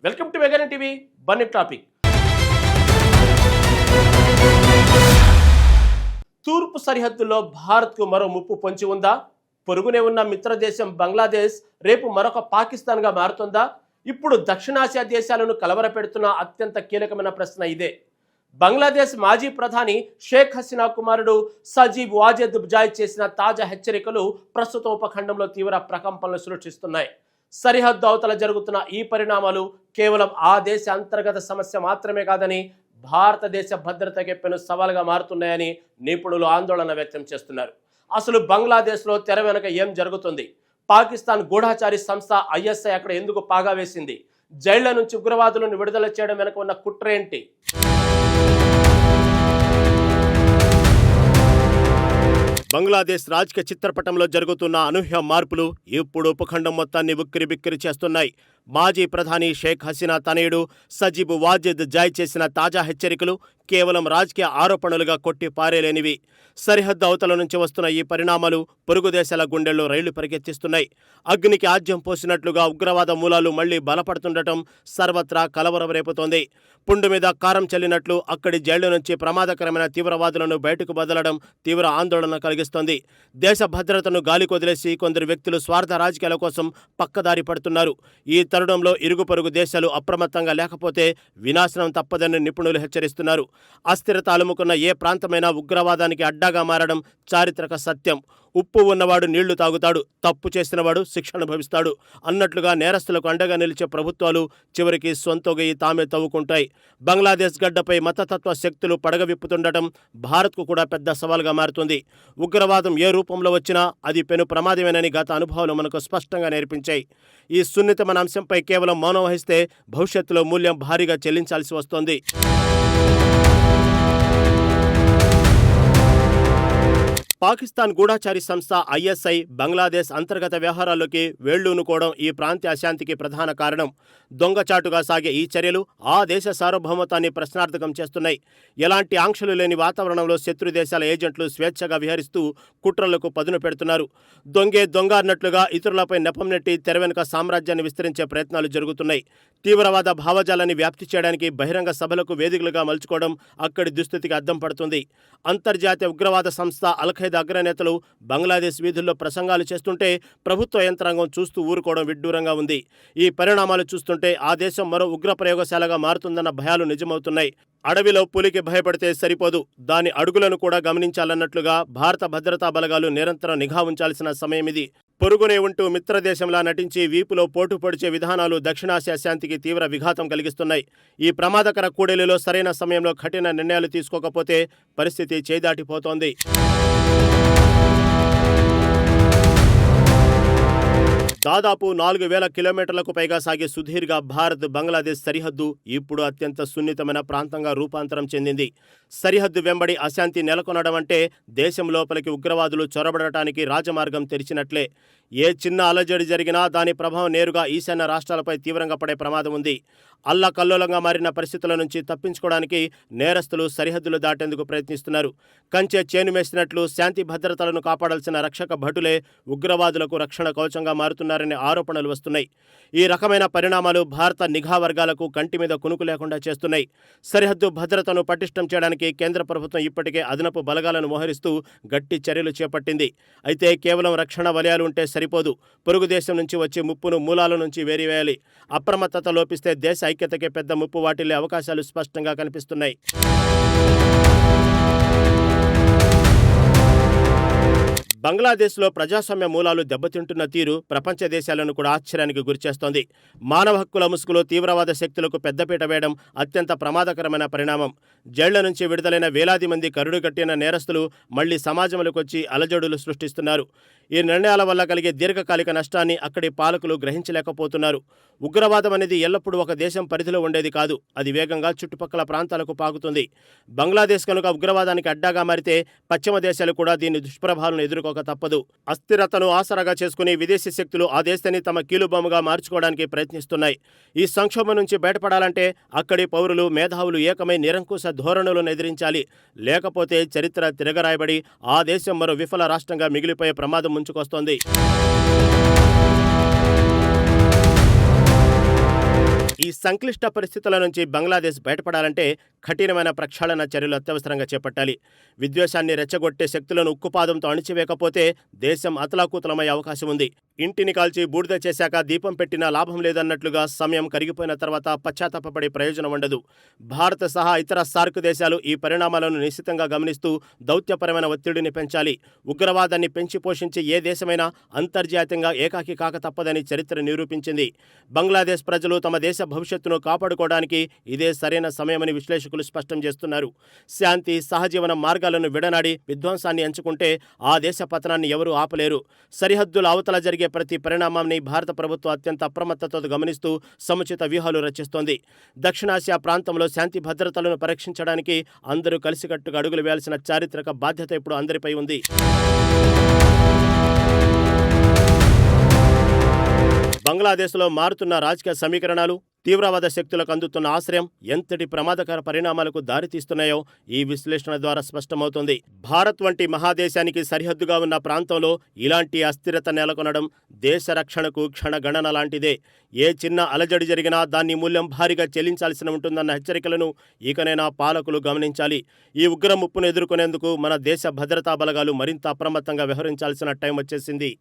Welcome to vegan TV. Bunny topic. తూర్పు సరిహద్దుల్లో భారత్కు మరో ముప్పు పొంచి ఉందా? పొరుగునే ఉన్న మిత్రదేశం బంగ్లాదేశ్ రేపు మరొక పాకిస్తాన్గా మారుతుందా? ఇప్పుడు దక్షిణాసియా దేశాలను కలవరపెడుతున్న అత్యంత కీలకమైన ప్రశ్న ఇదే. బంగ్లాదేశ్ మాజీ ప్రధాని షేక్ హసీనా కుమారుడు సజీబ్ వాజెద్ జాయ్ చేసిన తాజా హెచ్చరికలు ప్రస్తుత ఉపఖండంలో తీవ్ర ప్రకంపనలు సృష్టిస్తున్నాయి. సరిహద్దు అవతల జరుగుతున్న ఈ పరిణామాలు కేవలం ఆ దేశ అంతర్గత సమస్య మాత్రమే కాదని భారతదేశ భద్రతకే పెను సవాలుగా మారుతున్నాయని నిపుణులు ఆందోళన వ్యక్తం చేస్తున్నారు. అసలు బంగ్లాదేశ్లో తెర వెనుక ఏం జరుగుతుంది? పాకిస్తాన్ గూఢాచారి సంస్థ ఐఎస్ఐ అక్కడ ఎందుకు పాగా వేసింది? జైళ్ల నుంచి ఉగ్రవాదులను విడుదల చేయడం వెనుక ఉన్న కుట్ర ఏంటి? బంగ్లాదేశ్ రాజకీయ చిత్రపటంలో జరుగుతున్న అనూహ్య మార్పులు ఇప్పుడు ఉపఖండం మొత్తాన్ని ఉక్కిరిబిక్కిరి చేస్తున్నాయి. మాజీ ప్రధాని షేక్ హసీనా తనయుడు సజీబ్ వాజెద్ జాయ్ చేసిన తాజా హెచ్చరికలు కేవలం రాజకీయ ఆరోపణలుగా కొట్టి పారేలేనివి. సరిహద్దు అవతల నుంచి వస్తున్న ఈ పరిణామాలు పొరుగు దేశాల గుండెల్లో రైళ్లు పరిగెత్తిస్తున్నాయి. అగ్నికి ఆజ్యం పోసినట్లుగా ఉగ్రవాద మూలాలు మళ్లీ బలపడుతుండటం సర్వత్రా కలవరం రేపుతోంది. పుండు మీద కారం చల్లినట్లు అక్కడి జైళ్ల నుంచి ప్రమాదకరమైన తీవ్రవాదులను బయటకు వదలడం తీవ్ర ఆందోళన కలిగిస్తోంది. దేశ భద్రతను గాలికొదిలేసి కొందరు వ్యక్తులు స్వార్థ రాజకీయాల కోసం పక్కదారి పడుతున్నారు. ఈ తరుణంలో ఇరుగు పొరుగు దేశాలు అప్రమత్తంగా లేకపోతే వినాశనం తప్పదని నిపుణులు హెచ్చరిస్తున్నారు. అస్థిరత అలుముకున్న ఏ ప్రాంతమైనా ఉగ్రవాదానికి అడ్డాగా మారడం చారిత్రక సత్యం. ఉప్పు ఉన్నవాడు నీళ్లు తాగుతాడు, తప్పు చేసినవాడు శిక్ష అనుభవిస్తాడు అన్నట్లుగా నేరస్తులకు అండగా నిలిచే ప్రభుత్వాలు చివరికి సొంతొగయి తామే తవ్వుకుంటాయి. బంగ్లాదేశ్ గడ్డపై మతతత్వ శక్తులు పడగవిప్పుతుండటం భారత్కు కూడా పెద్ద సవాల్గా మారుతుంది. ఉగ్రవాదం ఏ రూపంలో వచ్చినా అది పెను ప్రమాదమేనని గత అనుభవాలు మనకు స్పష్టంగా నేర్పించాయి. ఈ సున్నితమైన అంశంపై కేవలం మౌనం వహిస్తే భవిష్యత్తులో మూల్యం భారీగా చెల్లించాల్సి వస్తోంది. పాకిస్తాన్ గూఢాచారి సంస్థ ఐఎస్ఐ బంగ్లాదేశ్ అంతర్గత వ్యవహారాల్లోకి వేళ్లూనుకోవడం ఈ ప్రాంతీయ అశాంతికి ప్రధాన కారణం. దొంగచాటుగా సాగే ఈ చర్యలు ఆ దేశ సార్వభౌమత్వాన్ని ప్రశ్నార్థకం చేస్తున్నాయి. ఎలాంటి ఆంక్షలు లేని వాతావరణంలో శత్రు దేశాల ఏజెంట్లు స్వేచ్ఛగా విహరిస్తూ కుట్రలకు పదును పెడుతున్నారు. దొంగే దొంగ అన్నట్లుగా ఇతరులపై నెపం నెట్టి తెర వెనుక సామ్రాజ్యాన్ని విస్తరించే ప్రయత్నాలు జరుగుతున్నాయి. తీవ్రవాద భావజాలాన్ని వ్యాప్తి చేయడానికి బహిరంగ సభలకు వేదికలుగా మలుచుకోవడం అక్కడి దుస్థితికి అద్దం పడుతుంది. అంతర్జాతీయ ఉగ్రవాద సంస్థ అల్ఖైదా అగ్రనేతలు బంగ్లాదేశ్ వీధుల్లో ప్రసంగాలు చేస్తుంటే ప్రభుత్వ యంత్రాంగం చూస్తూ ఊరుకోవడం విడ్డూరంగా ఉంది. ఈ పరిణామాలు చూస్తుంటే ఆ దేశం మరో ఉగ్ర ప్రయోగశాలగా మారుతుందన్న భయాలు నిజమవుతున్నాయి. అడవిలో పులికి భయపడితే సరిపోదు, దాని అడుగులను కూడా గమనించాలన్నట్లుగా భారత భద్రతా బలగాలు నిరంతరం నిఘా ఉంచాల్సిన సమయమిది. పొరుగునే ఉంటూ మిత్రదేశంలా నటించి వీపులో పోటు పొడిచే విధానాలు దక్షిణాసియా శాంతికి తీవ్ర విఘాతం కలిగిస్తున్నాయి. ఈ ప్రమాదకర కూడలిలో సరైన సమయంలో కఠిన నిర్ణయాలు తీసుకోకపోతే పరిస్థితి చేదాటిపోతోంది. దాదాపు 4000 కిలోమీటర్లకు పైగా సాగే సుదీర్ఘ భారత్ బంగ్లాదేశ్ సరిహద్దు ఇప్పుడు అత్యంత సున్నితమైన ప్రాంతంగా రూపాంతరం చెందింది. సరిహద్దు వెంబడి అశాంతి నెలకొనడం అంటే దేశం లోపలికి ఉగ్రవాదులు చొరబడటానికి రాజమార్గం తెరిచినట్లే. ఏ చిన్న అలజడి జరిగినా దాని ప్రభావం నేరుగా ఈశాన్య రాష్ట్రాలపై తీవ్రంగా పడే ప్రమాదం ఉంది. అల్లకల్లోలంగా మారిన పరిస్థితుల నుంచి తప్పించుకోవడానికి నేరస్తులు సరిహద్దులు దాటేందుకు ప్రయత్నిస్తున్నారు. కంచె చేను వేసినట్లు శాంతి భద్రతలను కాపాడాల్సిన రక్షక భటులే ఉగ్రవాదులకు రక్షణ కవచంగా మారుతున్నారనే ఆరోపణలు వస్తున్నాయి. ఈ రకమైన పరిణామాలు భారత నిఘా వర్గాలకు కంటి మీద కునుకు లేకుండా చేస్తున్నాయి. సరిహద్దు భద్రతను పటిష్టం చేయడానికి కేంద్ర ప్రభుత్వం ఇప్పటికే అదనపు బలగాలను మోహరిస్తూ గట్టి చర్యలు చేపట్టింది. అయితే కేవలం రక్షణ వలయాలు ఉంటే సరిపోదు. పొరుగు దేశం నుంచి వచ్చే ముప్పును మూలాల నుంచి వేరివేయాలి. అప్రమత్తత లోపిస్తే దేశ ఐక్యతకే పెద్ద ముప్పు వాటిల్లే అవకాశాలు స్పష్టంగా కనిపిస్తున్నాయి. బంగ్లాదేశ్లో ప్రజాస్వామ్య మూలాలు దెబ్బతింటున్న తీరు ప్రపంచ దేశాలను కూడా ఆశ్చర్యానికి గురిచేస్తోంది. మానవ హక్కుల ముసుగులో తీవ్రవాద శక్తులకు పెద్దపీట వేయడం అత్యంత ప్రమాదకరమైన పరిణామం. జైళ్ల నుంచి విడుదలైన వేలాది మంది కరుడుగట్టిన నేరస్తులు మళ్లీ సమాజంలోకి వచ్చి అలజడులు సృష్టిస్తున్నారు. ఈ నిర్ణయాల వల్ల కలిగే దీర్ఘకాలిక నష్టాన్ని అక్కడి పాలకులు గ్రహించలేకపోతున్నారు. ఉగ్రవాదం అనేది ఎల్లప్పుడూ ఒక దేశం పరిధిలో ఉండేది కాదు. అది వేగంగా చుట్టుపక్కల ప్రాంతాలకు పాకుతుంది. బంగ్లాదేశ్ కనుక ఉగ్రవాదానికి అడ్డాగా మారితే పశ్చిమ దేశాలు కూడా దీని దుష్ప్రభావాలను ఎదుర్కోక తప్పదు. అస్థిరతను ఆసరాగా చేసుకుని విదేశీ శక్తులు ఆ దేశాన్ని తమ కీలుబొమ్మగా మార్చుకోవడానికి ప్రయత్నిస్తున్నాయి. ఈ సంక్షోభం నుంచి బయటపడాలంటే అక్కడి పౌరులు మేధావులు ఏకమై నిరంకుశ ధోరణులను ఎదిరించాలి. లేకపోతే చరిత్ర తిరగరాయబడి ఆ దేశం మరో విఫల రాష్ట్రంగా మిగిలిపోయే ప్రమాదం ముంచుకొస్తోంది. ఈ సంక్లిష్ట పరిస్థితుల నుంచి బంగ్లాదేశ్ బయటపడాలంటే కఠినమైన ప్రక్షాళన చర్యలు అత్యవసరంగా చేపట్టాలి. విద్వేషాన్ని రెచ్చగొట్టే శక్తులను ఉక్కుపాదంతో అణిచివేయకపోతే దేశం అతలాకుతలమయ్యే అవకాశం ఉంది. ఇంటిని కాల్చి బూడిద చేశాక దీపం పెట్టినా లాభం లేదన్నట్లుగా సమయం కరిగిపోయిన తర్వాత పశ్చాత్తాపపడే ప్రయోజనం ఉండదు. భారత్ సహా ఇతర సార్క్ దేశాలు ఈ పరిణామాలను నిశితంగా గమనిస్తూ దౌత్యపరమైన ఒత్తిడిని పెంచాలి. ఉగ్రవాదాన్ని పెంచి పోషించి ఏ దేశమైనా అంతర్జాతీయంగా ఏకాకి కాక తప్పదని చరిత్ర నిరూపించింది. బంగ్లాదేశ్ ప్రజలు తమ దేశ భవిష్యత్తును కాపాడుకోవడానికి ఇదే సరైన సమయమని విశ్లేషకులు స్పష్టం చేస్తున్నారు. శాంతి, సహజీవన మార్గాలను విడనాడి విధ్వంసాన్ని ఎంచుకుంటే ఆ దేశ పతనాన్ని ఎవరూ ఆపలేరు. సరిహద్దుల అవతల జరిగే ప్రతి పరిణామాన్ని భారత ప్రభుత్వం అత్యంత అప్రమత్తతో గమనిస్తూ సముచిత వ్యూహాలు రచిస్తోంది. దక్షిణాసియా ప్రాంతంలో శాంతి భద్రతలను పరీక్షించడానికి అందరూ కలిసికట్టుగా అడుగులు వేయాల్సిన చారిత్రక బాధ్యత ఇప్పుడు అందరిపై ఉంది. బంగ్లాదేశ్లో మారుతున్న రాజకీయ సమీకరణాలు, తీవ్రవాద శక్తులకు అందుతున్న ఆశ్రయం ఎంతటి ప్రమాదకర పరిణామాలకు దారితీస్తున్నాయో ఈ విశ్లేషణ ద్వారా స్పష్టమవుతోంది. భారత్ వంటి మహాదేశానికి సరిహద్దుగా ఉన్న ప్రాంతంలో ఇలాంటి అస్థిరత నెలకొనడం దేశ రక్షణకు క్షణగణన లాంటిదే. ఏ చిన్న అలజడి జరిగినా దాన్ని మూల్యం భారీగా చెల్లించాల్సి ఉంటుందన్న హెచ్చరికలను ఇకనైనా పాలకులు గమనించాలి. ఈ ఉగ్ర ముప్పును ఎదుర్కొనేందుకు మన దేశ భద్రతా బలగాలు మరింత అప్రమత్తంగా వ్యవహరించాల్సిన టైం వచ్చేసింది.